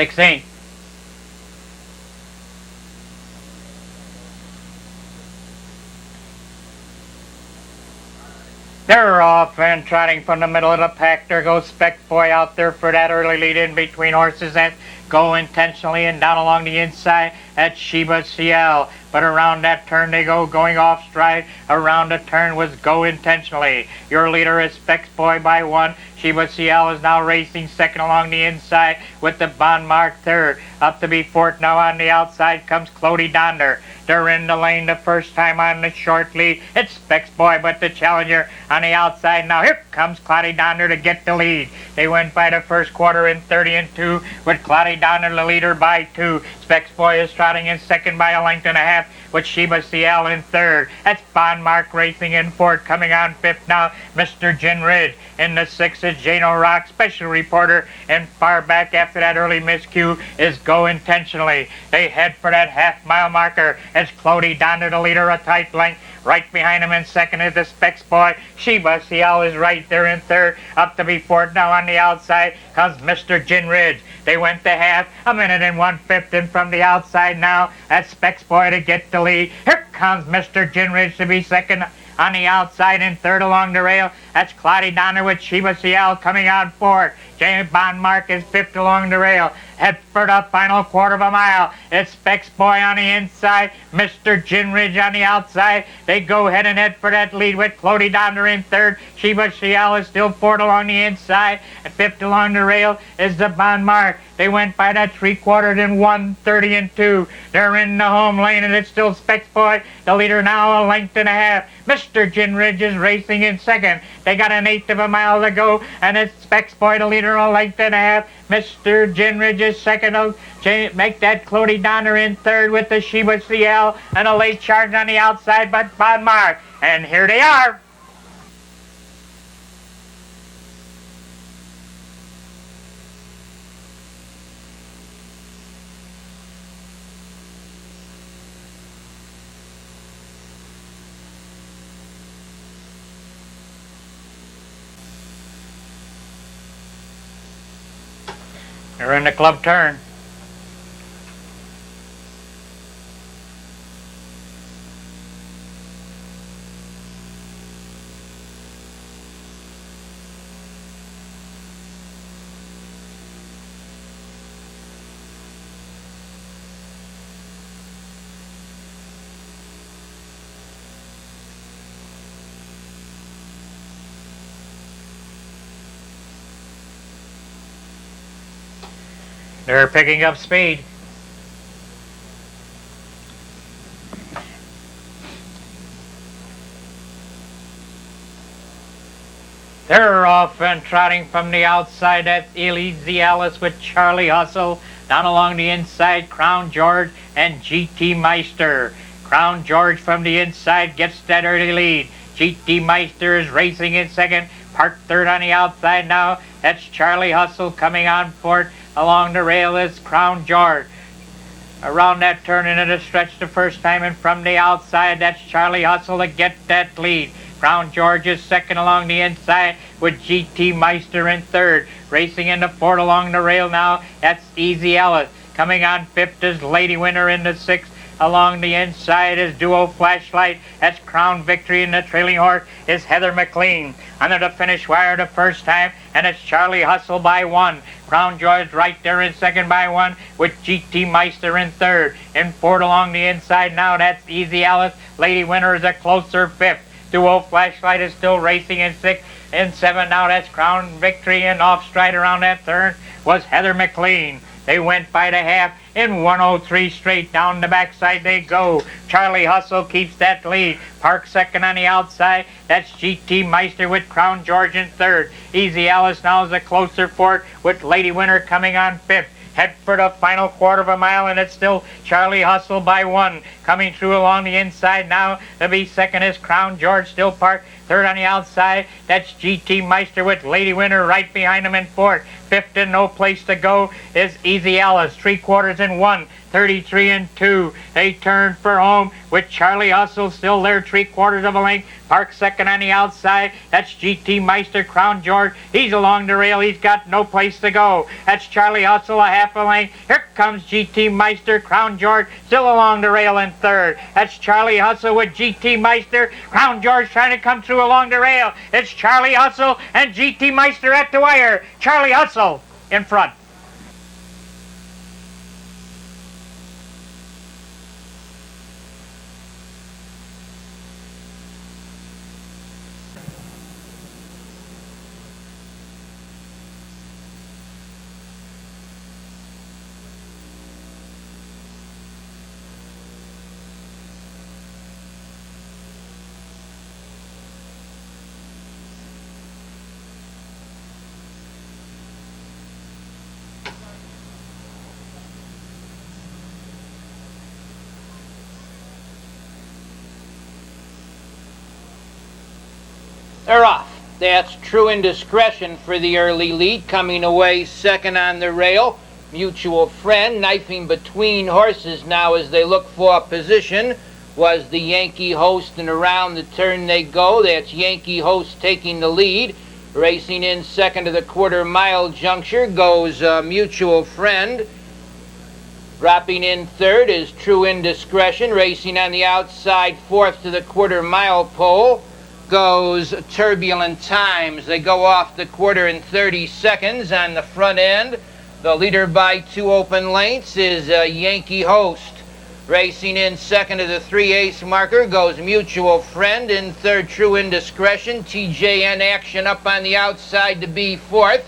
16. They're off and trotting from the middle of the pack. There goes Spec Boy out there for that early lead in between horses that go intentionally and down along the inside at Sheba CL. But around that turn they go, going off stride. Around the turn was Go Intentionally. Your leader is Spec Boy by 1. Sheba CL is now racing second along the inside with the Bond Mark third. Up to be fourth now on the outside comes Clody Donder. They're in the lane the first time on the short lead. It's Specs Boy, but the challenger on the outside now. Here comes Clody Donder to get the lead. They went by the first quarter in 30-2 with Clody Donder the leader by 2. Specs Boy is trotting in second by a length and a half with Sheba CL in third. That's Bond Mark racing in fourth. Coming on fifth now, Mr. Gin Ridge. In the sixth is Jano Rock, special reporter. And far back after that early miscue is Go Intentionally. They head for that half-mile marker as Clody Donder the leader, a tight length. Right behind him in second is the Specs Boy. Sheba CL is right there in third. Up to be fourth now on the outside comes Mr. Gin Ridge. They went to half, a minute and 1/5, and from the outside now, that's Specs Boy to get the lead. Here comes Mr. Gin Ridge to be second on the outside and third along the rail. That's Clody Donder with Sheba CL coming out fourth. James Bond Mark is fifth along the rail. Head for the final quarter of a mile. It's Specs Boy on the inside, Mr. Gin Ridge on the outside. They go head and head for that lead with Clody Donder in third. Sheba CL is still fourth along the inside. And fifth along the rail is the Bond Mark. They went by that 3/4 in 1:30-2. They're in the home lane and it's still Specs Boy, the leader now a length and a half. Mr. Gin Ridge is racing in second. They got an eighth of a mile to go and it's Specs Boy, the leader, a length and a half. Mr. Gin Ridge is second. Make that Clody Donder in third with the Sheba CL and a late charge on the outside but Bond Mark. And here they are. They're in the club turn. They're picking up speed. They're off and trotting from the outside at Easy Alice with Charlie Hustle. Down along the inside, Crown George and GT Meister. Crown George from the inside gets that early lead. GT Meister is racing in second. Parked third on the outside now. That's Charlie Hustle coming on fourth. Along the rail is Crown George. Around that turn into the stretch the first time, and from the outside, that's Charlie Hustle to get that lead. Crown George is second along the inside with GT Meister in third. Racing into fourth along the rail now, that's Easy Alice. Coming on fifth is Lady Winner in the sixth. Along the inside is Duo Flashlight. That's Crown Victory, and the trailing horse is Heather McLean. Under the finish wire the first time, and it's Charlie Hustle by 1. Crown George right there in second by 1 with GT Meister in third. In fourth along the inside now, that's Easy Alice. Lady Winner is a closer fifth. Duo Flashlight is still racing in sixth. In seven now, that's Crown Victory, and off stride around that turn was Heather McLean. They went by the half in 103 straight. Down the backside they go. Charlie Hustle keeps that lead. Park second on the outside. That's GT Meister with Crown George in third. Easy Alice now is a closer fourth with Lady Winner coming on fifth. Head for the final quarter of a mile, and it's still Charlie Hustle by 1. Coming through along the inside now to be second is Crown George, still parked Third on the outside, that's GT Meister with Lady Winner right behind him in fourth. Fifth and no place to go is Easy Alice, 3/4 in 1, 33 and 2. They turn for home with Charlie Hustle still there, 3/4 of a length. Park second on the outside. That's GT Meister, Crown George. He's along the rail. He's got no place to go. That's Charlie Hustle, a half a length. Here comes GT Meister, Crown George, still along the rail in third. That's Charlie Hustle with GT Meister. Crown George trying to come through along the rail. It's Charlie Hustle and GT Meister at the wire. Charlie Hustle in front. They're off. That's True Indiscretion for the early lead, coming away second on the rail. Mutual Friend knifing between horses now as they look for position was the Yankee Host, and around the turn they go. That's Yankee Host taking the lead. Racing in second to the quarter-mile juncture goes Mutual Friend. Dropping in third is True Indiscretion. Racing on the outside fourth to the quarter-mile pole goes Turbulent Times. They go off the quarter in 30 seconds on the front end. The leader by 2 open lengths is Yankee Host. Racing in second to the 3/8 marker goes Mutual Friend. In third, True Indiscretion. TJN Action up on the outside to be fourth.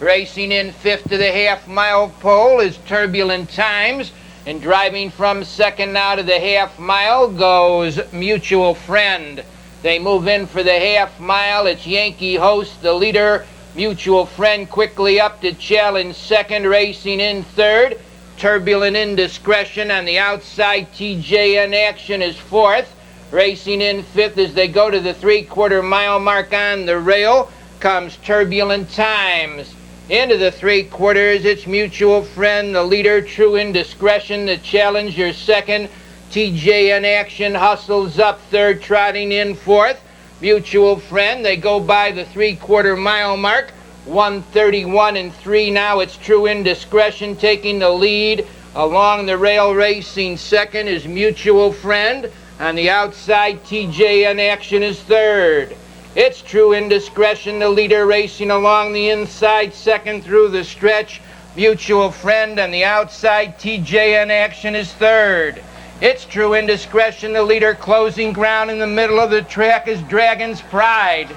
Racing in fifth to the half-mile pole is Turbulent Times. And driving from second now to the half-mile goes Mutual Friend. They move in for the half-mile. It's Yankee Host, the leader. Mutual Friend quickly up to challenge second. Racing in third, Turbulent Indiscretion. On the outside, TJN Action is fourth. Racing in fifth as they go to the 3/4 mile mark on the rail comes Turbulent Times. Into the 3/4, it's Mutual Friend, the leader. True Indiscretion, the challenger second. TJN Action hustles up third, trotting in fourth. Mutual Friend, they go by the 3/4 mile mark. 1:31 and 3 now. It's True Indiscretion taking the lead. Along the rail racing second is Mutual Friend. On the outside, TJN Action is third. It's True Indiscretion, the leader, racing along the inside second through the stretch. Mutual Friend on the outside, TJN Action is third. It's True Indiscretion, the leader, closing ground in the middle of the track is Dragon's Pride.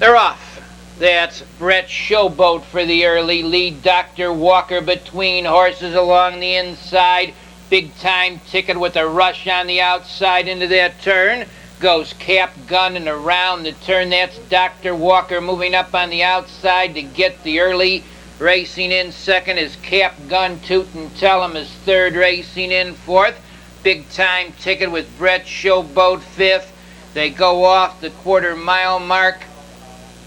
They're off. That's Brett Showboat for the early lead. Dr. Walker between horses along the inside. Big Time Ticket with a rush on the outside into that turn. Goes Cap Gun and around the turn. That's Dr. Walker moving up on the outside to get the early. Racing in second is Cap Gun. Toot and Tell 'em is third. Racing in fourth. Big Time Ticket with Brett Showboat fifth. They go off the 1/4 mile mark.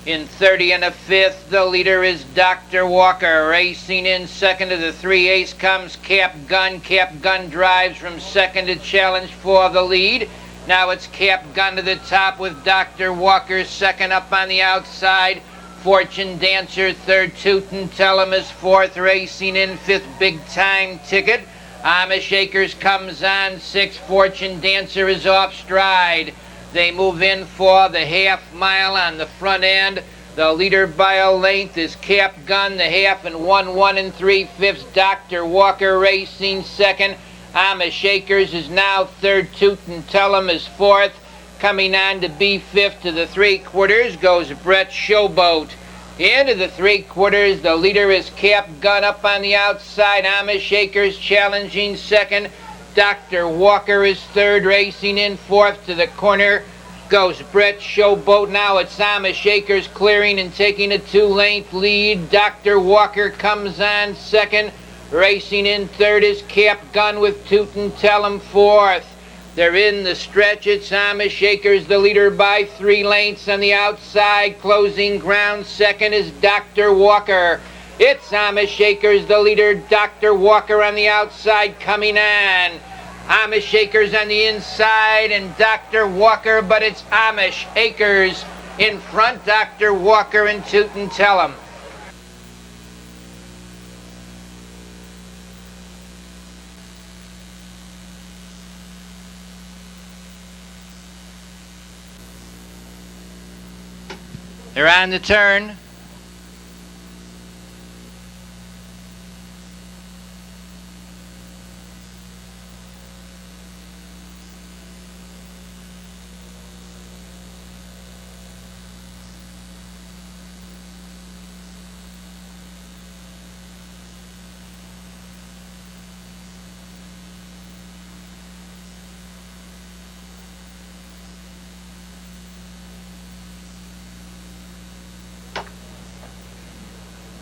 In 30 and a fifth, the leader is Dr. Walker. Racing in second to the 3/8 comes Cap Gun. Cap Gun drives from second to challenge for the lead. Now it's Cap Gun to the top with Dr. Walker second up on the outside. Fortune Dancer third. Toot and Tell 'em is fourth. Racing in fifth, Big Time Ticket. Amish Acres comes on sixth. Fortune Dancer is off stride. They move in for the half mile on the front end. The leader by a length is Cap Gun, the half, and 1 3/5. Dr. Walker racing second. Amish Shakers is now third. Tootin' Tellum is fourth. Coming on to be fifth to the 3/4 goes Brett Showboat. Into the 3/4, the leader is Cap Gun up on the outside. Amish Shakers challenging second. Dr. Walker is third, racing in fourth to the corner goes Brett Showboat. Now it's Amish Shakers clearing and taking a 2-length lead. Dr. Walker comes on second. Racing in third is Cap Gun with Tootin' Tellum fourth. They're in the stretch. It's Amish Shakers, the leader by 3 lengths on the outside. Closing ground second is Dr. Walker. It's Amish Shakers, the leader. Dr. Walker on the outside coming on. Amish Shakers on the inside and Dr. Walker, but it's Amish Shakers in front. Dr. Walker and Tootin' Tellum. They're on the turn.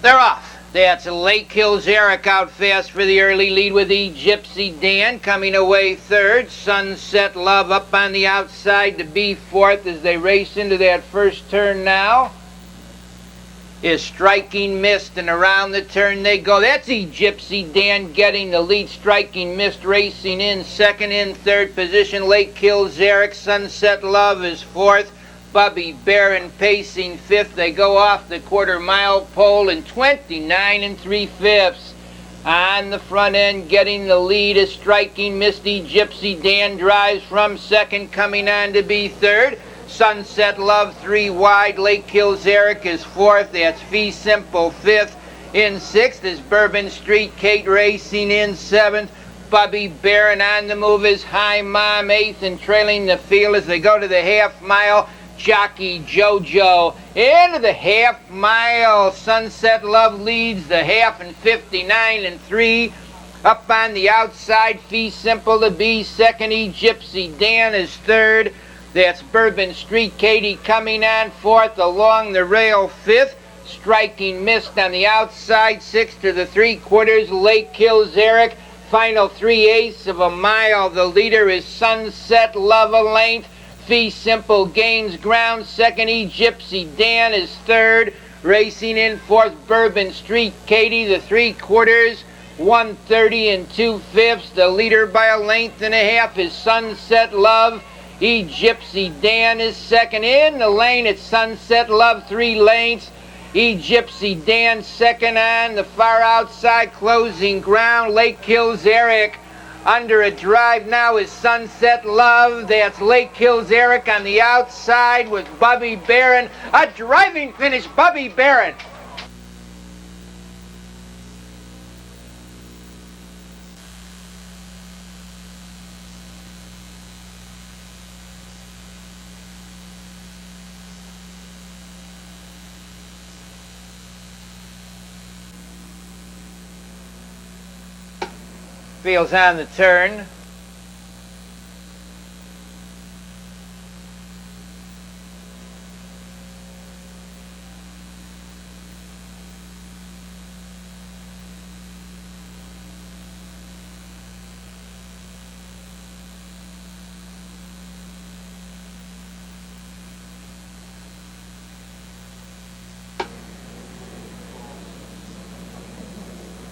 They're off. That's Lake Hills Eric out fast for the early lead with the Gypsy Dan coming away third. Sunset Love up on the outside to be fourth as they race into that first turn now. Is Striking Mist, and around the turn they go. That's the Gypsy Dan getting the lead. Striking Mist racing in second. In third position, Lake Hills Eric. Sunset Love is fourth. Bubby Barron pacing fifth. They go off the quarter-mile pole in 29 3/5. On the front end, getting the lead is Striking Misty. Gypsy Dan drives from second, coming on to be third. Sunset Love 3 wide. Lake Hills Eric is fourth. That's Fee Simple fifth. In sixth is Bourbon Street Kate racing in seventh. Bubby Barron on the move is High Mom eighth, and trailing the field as they go to the half mile. Jockey Jojo into the half mile. Sunset Love leads the half in 59 3. Up on the outside, Fee Simple to be second. Gypsy Dan is third. That's Bourbon Street Katie coming on fourth. Along the rail fifth. Striking Mist on the outside, sixth to the 3/4. Lake Hills Eric. Final 3/8 of a mile. The leader is Sunset Love a length. Fee Simple gains ground second. Gypsy Dan is third. Racing in fourth, Bourbon Street Katie, the 3/4, 1:30 2/5. The leader by a length and a half is Sunset Love. Gypsy Dan is second. In the lane, it's Sunset Love 3 lengths. Gypsy Dan second on the far outside, closing ground. Lake Hills Eric. Under a drive now is Sunset Love. That's Lake Hills Eric on the outside with Bubby Barron. A driving finish, Bubby Barron. Fields on the turn.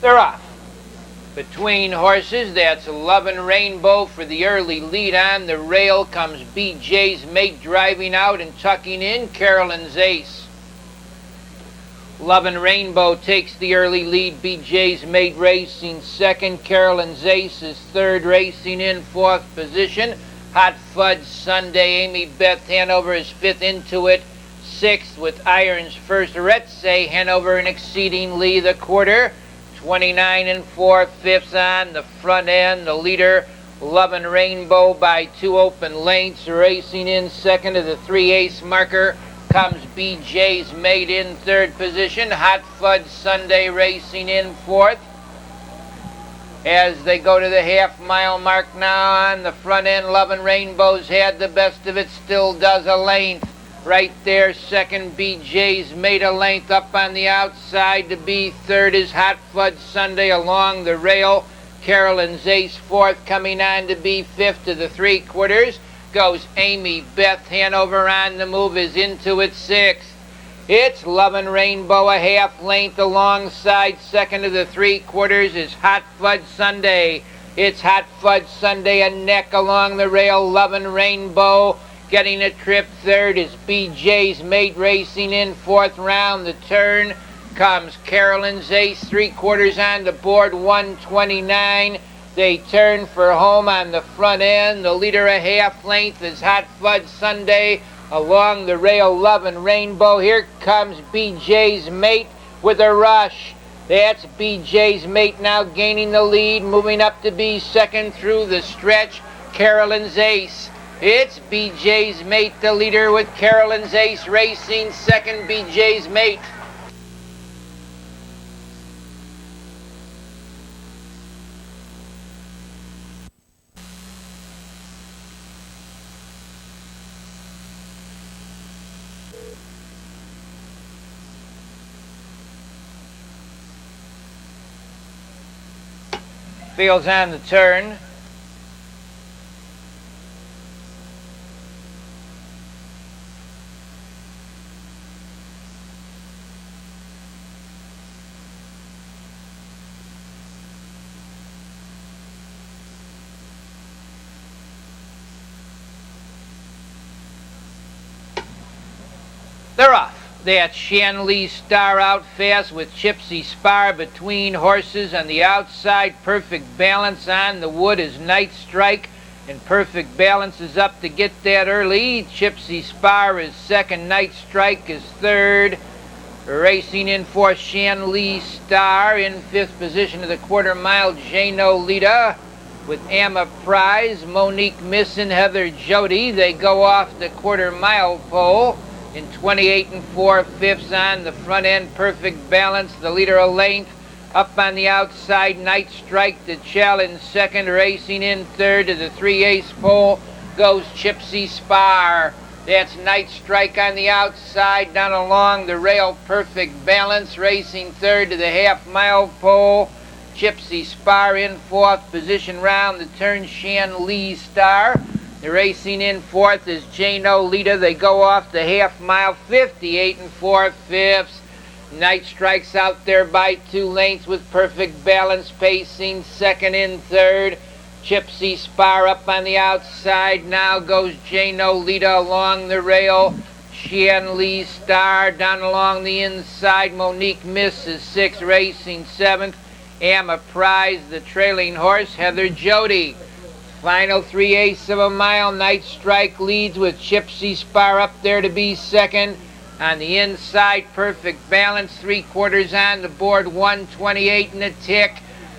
They're off. Between horses, that's Lovin' Rainbow for the early lead. On the rail comes BJ's Mate driving out and tucking in Carolyn's Ace. Lovin' Rainbow takes the early lead. BJ's Mate racing second. Carolyn's Ace is third, racing in fourth position. Hot Fudge Sunday, Amy Beth Hanover is fifth. Into it sixth with Irons First Retze, Hanover and exceedingly the quarter. 29 4/5 on the front end. The leader, Lovin' Rainbow, by 2 open lengths. Racing in second to the 3/8 marker comes BJ's Mate in third position. Hot Fudge Sunday racing in fourth. As they go to the half-mile mark now on the front end, Lovin' Rainbow's had the best of it, still does a length. Right there, second, BJ's Made a length. Up on the outside to be third is Hot Fudge Sunday along the rail. Carolyn's Ace fourth, coming on to be fifth to the 3/4. Goes Amy Beth. Hanover on the move is into its sixth. It's Lovin' Rainbow a half length alongside second to the 3/4 is Hot Fudge Sunday. It's Hot Fudge Sunday a neck along the rail. Lovin' Rainbow getting a trip third is BJ's Mate racing in fourth. Round the turn comes Carolyn's Ace, 3/4 on the board, 129. They turn for home on the front end. The leader a half length is Hot Fudge Sunday. Along the rail, Lovin' Rainbow. Here comes BJ's Mate with a rush. That's BJ's Mate now gaining the lead, moving up to be second through the stretch. Carolyn's Ace. It's BJ's Mate, the leader, with Carolyn's Ace racing second. BJ's Mate. Fields on the turn. They're off. That's Shanley Star out fast with Gypsy Spar between horses on the outside. Perfect Balance on the wood is Night Strike, and Perfect Balance is up to get that early. Gypsy Spar is second. Night Strike is third. Racing in fourth, Shanley Star. In fifth position to the 1/4 mile, Jano Lita with Amma Prize. Monique Missin, Heather Jody. They go off the 1/4 mile pole. In 28 4/5 on the front end, Perfect Balance, the leader a length. Up on the outside, Night Strike to challenge second. Racing in third to the 3/8 pole goes Gypsy Spar. That's Night Strike on the outside. Down along the rail, Perfect Balance racing third to the half-mile pole. Gypsy Spar in fourth position round the turn, Shanley Star. The racing in fourth is Jano Lita. They go off the half-mile, 58 4/5. Night Strike's out there by 2 lengths with Perfect Balance pacing second and third. Gypsy Spar up on the outside. Now goes Jano Lita along the rail. Shanley Star down along the inside. Monique Miss is sixth, racing seventh. Amma Prize, the trailing horse, Heather Jody. Final 3/8 of a mile. Night Strike leads with Gypsy Spar up there to be second. On the inside, Perfect Balance, 3/4 on the board, 128 and a tick.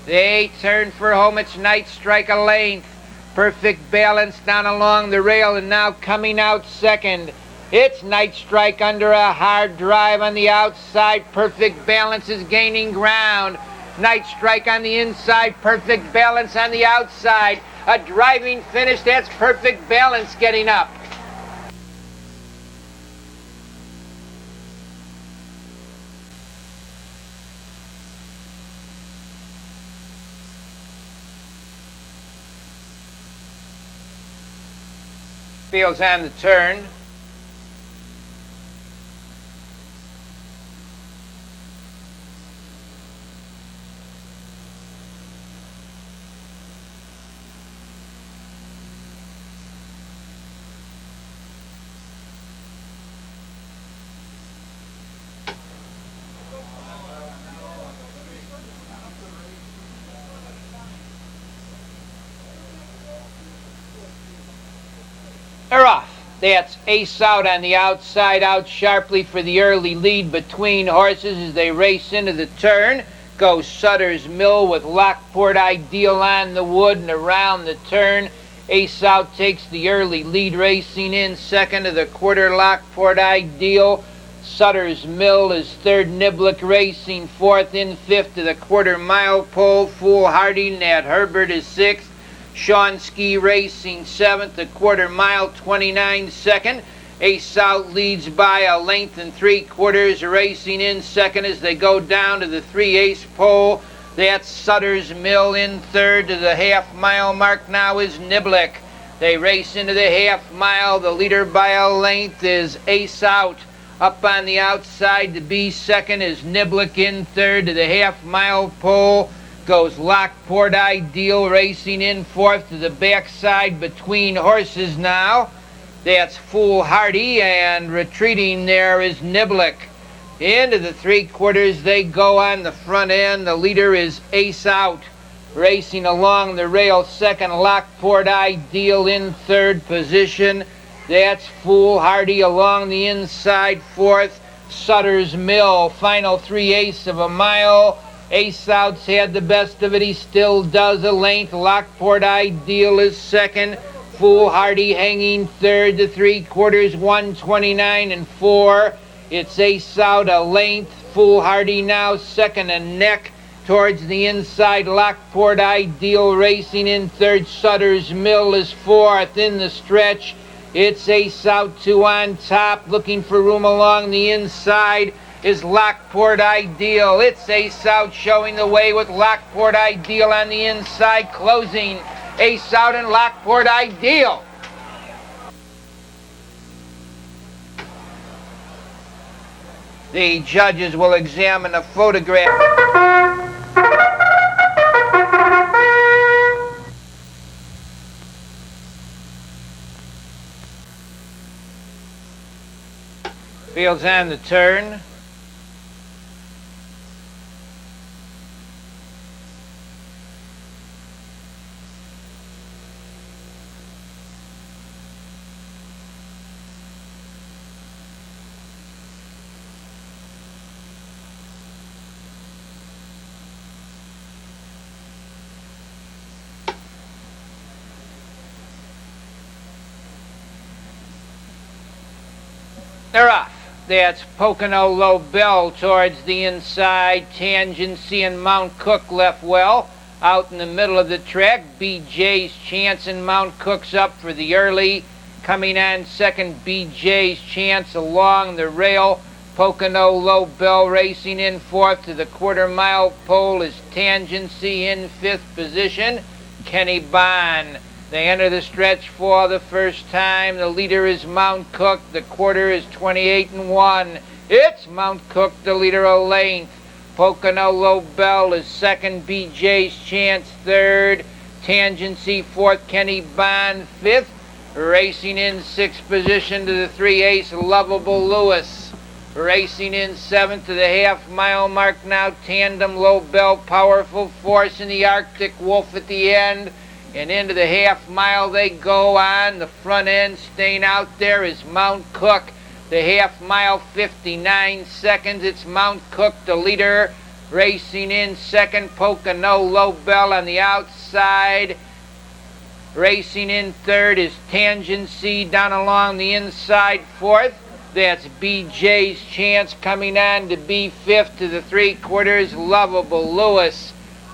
They turn for home. It's Night Strike a length. Perfect Balance down along the rail and now coming out second. It's Night Strike under a hard drive on the outside. Perfect Balance is gaining ground. Night Strike on the inside. Perfect Balance on the outside. A driving finish. That's Perfect Balance getting up. Fields on the turn. They're off. That's Ace Out on the outside, out sharply for the early lead between horses as they race into the turn. Goes Sutter's Mill with Lockport Ideal on the wood and around the turn. Ace Out takes the early lead, racing in second to the quarter. Lockport Ideal. Sutter's Mill is third. Niblick racing fourth. In fifth to the quarter-mile pole. Foolhardy. Nat Herbert is sixth. Shawnski racing seventh. The quarter-mile, 29 second. Ace Out leads by a length and 3/4. Racing in second as they go down to the 3/8 pole. That's Sutter's Mill in third. To the half-mile mark now is Niblick. They race into the half-mile. The leader by a length is Ace Out. Up on the outside to be second is Niblick in third. To the half-mile pole goes Lockport Ideal, racing in fourth. To the backside between horses now. That's Foolhardy, and retreating there is Niblick. Into the 3/4 they go on the front end. The leader is Ace Out. Racing along the rail second, Lockport Ideal in third position. That's Foolhardy along the inside fourth. Sutter's Mill, final 3/8 of a mile. Ace Out's had the best of it. He still does a length. Lockport Ideal is second. Foolhardy hanging third to 3/4, 1:29 and 4. It's Ace Out a length. Foolhardy now second and neck towards the inside. Lockport Ideal racing in third. Sutter's Mill is fourth. In the stretch, it's Ace Out 2 on top. Looking for room along the inside is Lockport Ideal. It's Ace Out showing the way with Lockport Ideal on the inside, closing Ace Out and Lockport Ideal. The judges will examine a photograph. Fields on the turn. They're off. That's Pocono Lobel towards the inside. Tangency and Mount Cook left well. Out in the middle of the track, BJ's Chance and Mount Cook's up for the early. Coming on second, BJ's Chance along the rail. Pocono Lobel racing in fourth. To the quarter-mile pole is Tangency in fifth position. Kenny Bond. They enter the stretch for the first time. The leader is Mount Cook. The quarter is 28 and 1. It's Mount Cook, the leader a length. Pocono Lobel is second. BJ's Chance third. Tangency fourth. Kenny Bond fifth. Racing in sixth position to the 3/8, Lovable Lewis. Racing in seventh to the half-mile mark now. Tandem Lobel, Powerful Force, in the Arctic Wolf at the end. And into the half-mile they go on. The front end staying out there is Mount Cook. The half-mile, 59 seconds. It's Mount Cook, the leader. Racing in second, Pocono Lobel on the outside. Racing in third is Tangency down along the inside fourth. That's BJ's Chance coming on to be fifth to the 3/4, Lovable Lewis.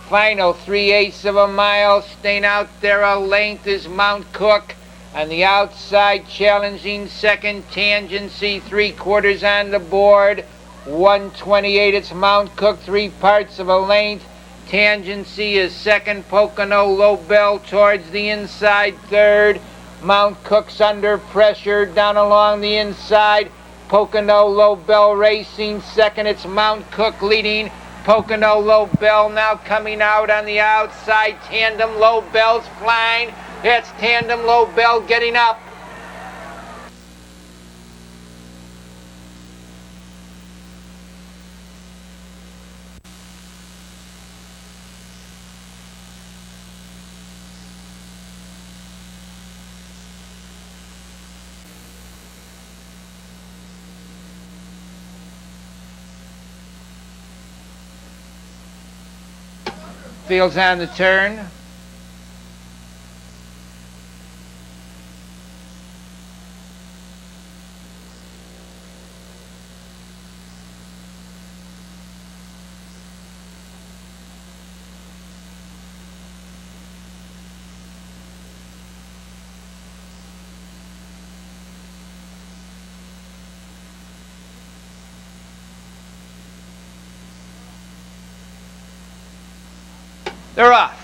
Final 3/8 of a mile. Staying out there a length is Mount Cook. On the outside, challenging second, Tangency, 3/4 on the board. 1:28, it's Mount Cook, 3/4 of a length. Tangency is second. Pocono Lobel towards the inside third. Mount Cook's under pressure down along the inside. Pocono Lobel racing second. It's Mount Cook leading. Pocono Lobel now coming out on the outside. Tandem Lobel's flying. It's Tandem Lobel getting up. Field's on the turn. They're off.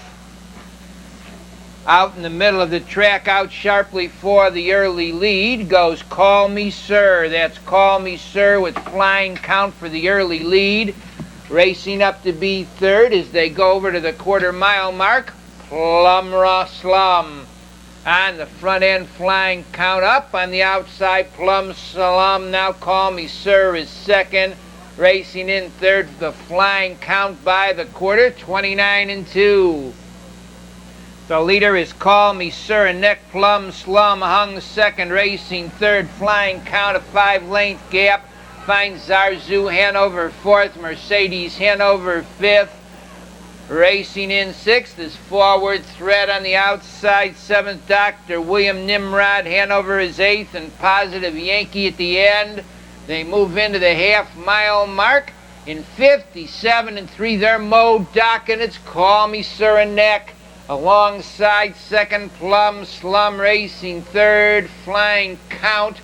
Out in the middle of the track, out sharply for the early lead, goes Call Me Sir. That's Call Me Sir with flying count for the early lead. Racing up to be third as they go over to the quarter-mile mark, Plum Slum. On the front end, flying count up. On the outside, Plum Slum. Now Call Me Sir is second. Racing in third, the flying count by the quarter, 29-2. The leader is Call Me Sir, and Neck Plum Slum hung second. Racing third, flying count, a 5-length gap. Finds Zarzu Hanover fourth, Mercedes Hanover fifth. Racing in sixth is Forward Thread on the outside. Seventh, Dr. William Nimrod. Hanover is eighth, and Positive Yankee at the end. They move into the half-mile mark. In 57-3, they're Mo Doc, and it's Call Me Sir and Neck. Alongside second, Plum Slum. Racing third, flying count.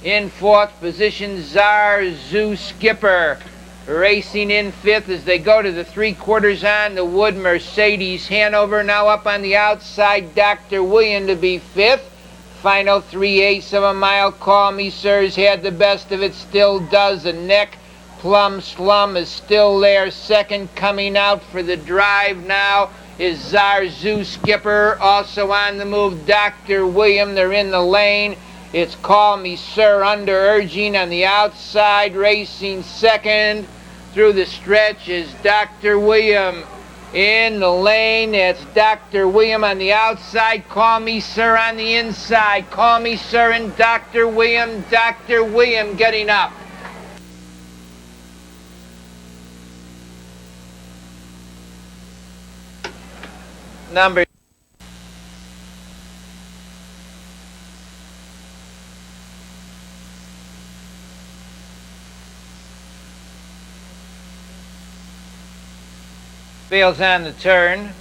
In fourth position, Zarzu Skipper. Racing in fifth as they go to the 3/4 on the wood, Mercedes Hanover. Now up on the outside, Dr. William to be fifth. Final 3/8 of a mile. Call Me Sir's had the best of it, still does. The Neck Plum Slum is still there. Second coming out for the drive now is Zarzu Skipper. Also on the move, Dr. William. They're in the lane. It's Call Me Sir under urging on the outside. Racing second through the stretch is Dr. William. In the lane, that's Dr. William on the outside. Call Me Sir on the inside. Call Me Sir and Dr. William. Dr. William getting up. Number Fields on the turn.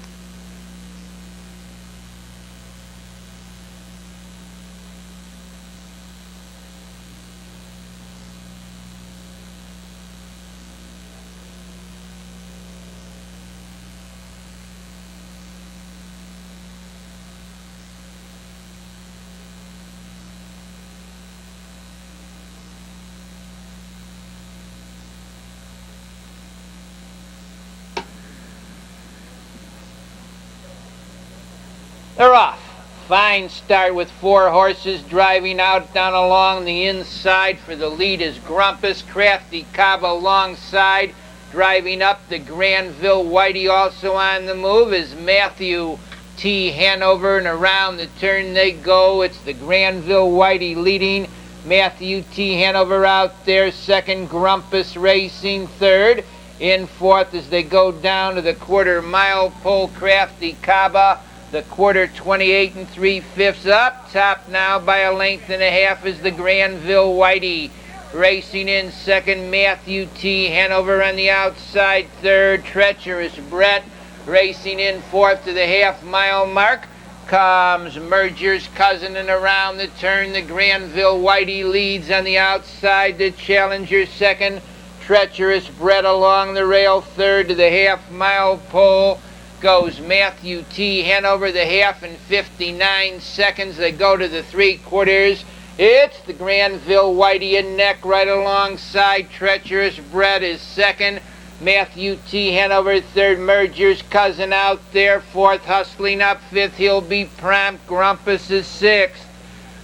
They're off. Fine start with 4 horses driving out down along the inside. For the lead is Grumpus. Crafty Cobb alongside. Driving up the Granville Whitey. Also on the move is Matthew T. Hanover. And around the turn they go. It's the Granville Whitey leading. Matthew T. Hanover out there. Second, Grumpus Racing. Third. In fourth as they go down to the quarter-mile pole, Crafty Kaba. The quarter, 28 3/5 up. Top now by a length and a half is the Granville Whitey. Racing in second, Matthew T. Hanover on the outside. Third, Treacherous Brett. Racing in fourth to the half-mile mark comes Merger's Cousin, and around the turn the Granville Whitey leads on the outside. The Challenger second, Treacherous Brett along the rail. Third to the half-mile pole goes Matthew T. Hanover. The half in 59 seconds. They go to the 3/4. It's the Granville Whitey and Neck right alongside. Treacherous Brett is second. Matthew T. Hanover third. Merger's Cousin out there. Fourth, hustling up. Fifth, He'll Be Prompt. Grumpus is sixth.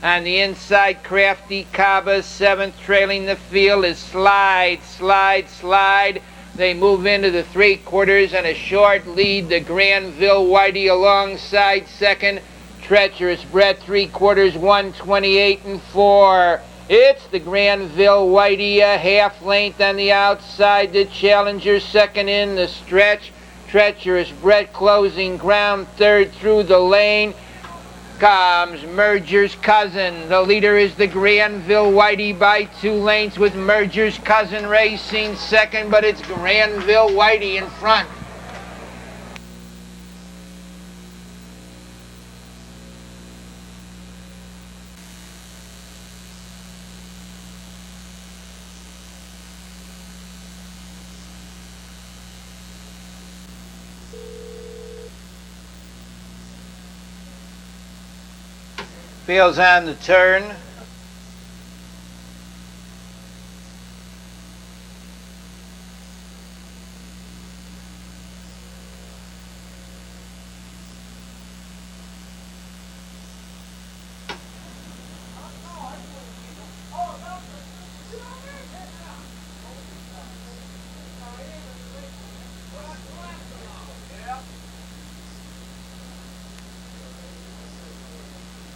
On the inside, Crafty Kaba. Seventh, trailing the field is Slide, Slide, Slide. They move into the 3/4 and a short lead. The Granville Whitey alongside second. Treacherous Brett 3/4, 128 4. It's the Granville Whitey, a half length on the outside. The Challenger second in the stretch. treacherous Brett closing ground third through the lane. Comes Merger's Cousin. The leader is the Granville Whitey by 2 lengths with Merger's Cousin racing second, but it's Granville Whitey in front. Fields on the turn.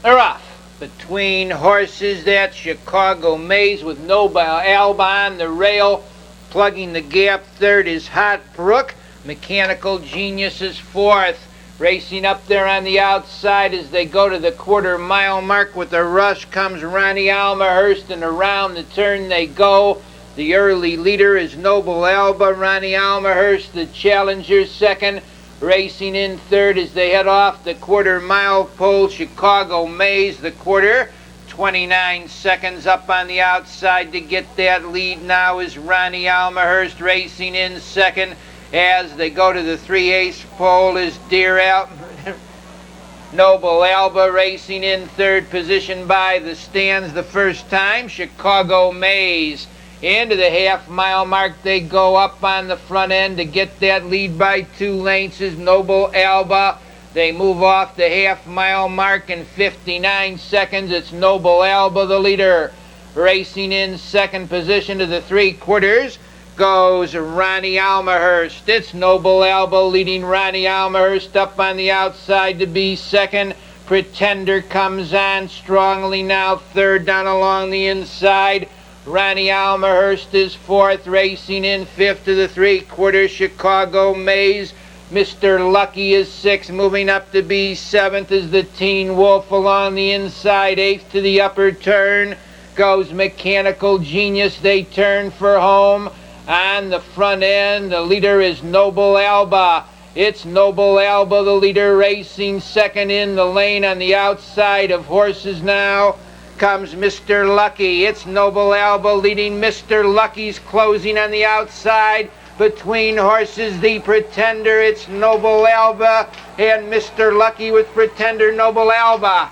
They're off. Between horses, that Chicago Maze with Noble Alba on the rail. Plugging the gap third is Hot Brook. Mechanical Genius is fourth. Racing up there on the outside as they go to the quarter-mile mark with a rush comes Ronnie Almahurst, and around the turn they go. The early leader is Noble Alba. Ronnie Almahurst, the challenger, second. Racing in third as they head off the quarter-mile pole, Chicago Maze, the quarter. 29 seconds up on the outside to get that lead now is Ronnie Almahurst. Racing in second as they go to the 3/8 pole is Deer Out. Noble Alba racing in third position by the stands the first time. Chicago Maze. Into the half-mile mark they go up on the front end to get that lead by 2 lengths is Noble Alba. They move off the half-mile mark in 59 seconds. It's Noble Alba, the leader. Racing in second position to the 3/4 goes Ronnie Almahurst. It's Noble Alba leading Ronnie Almahurst up on the outside to be second. Pretender comes on strongly now, third down along the inside. Ronnie Almahurst is fourth, racing in fifth to the 3/4 Chicago Maze. Mr. Lucky is sixth, moving up to be seventh is the Teen Wolf along the inside. Eighth to the upper turn goes Mechanical Genius. They turn for home. On the front end, the leader is Noble Alba. It's Noble Alba, the leader, racing second in the lane on the outside of horses now. Comes Mr. Lucky. It's Noble Alba leading. Mr. Lucky's closing on the outside. Between horses, the Pretender. It's Noble Alba and Mr. Lucky with Pretender. Noble Alba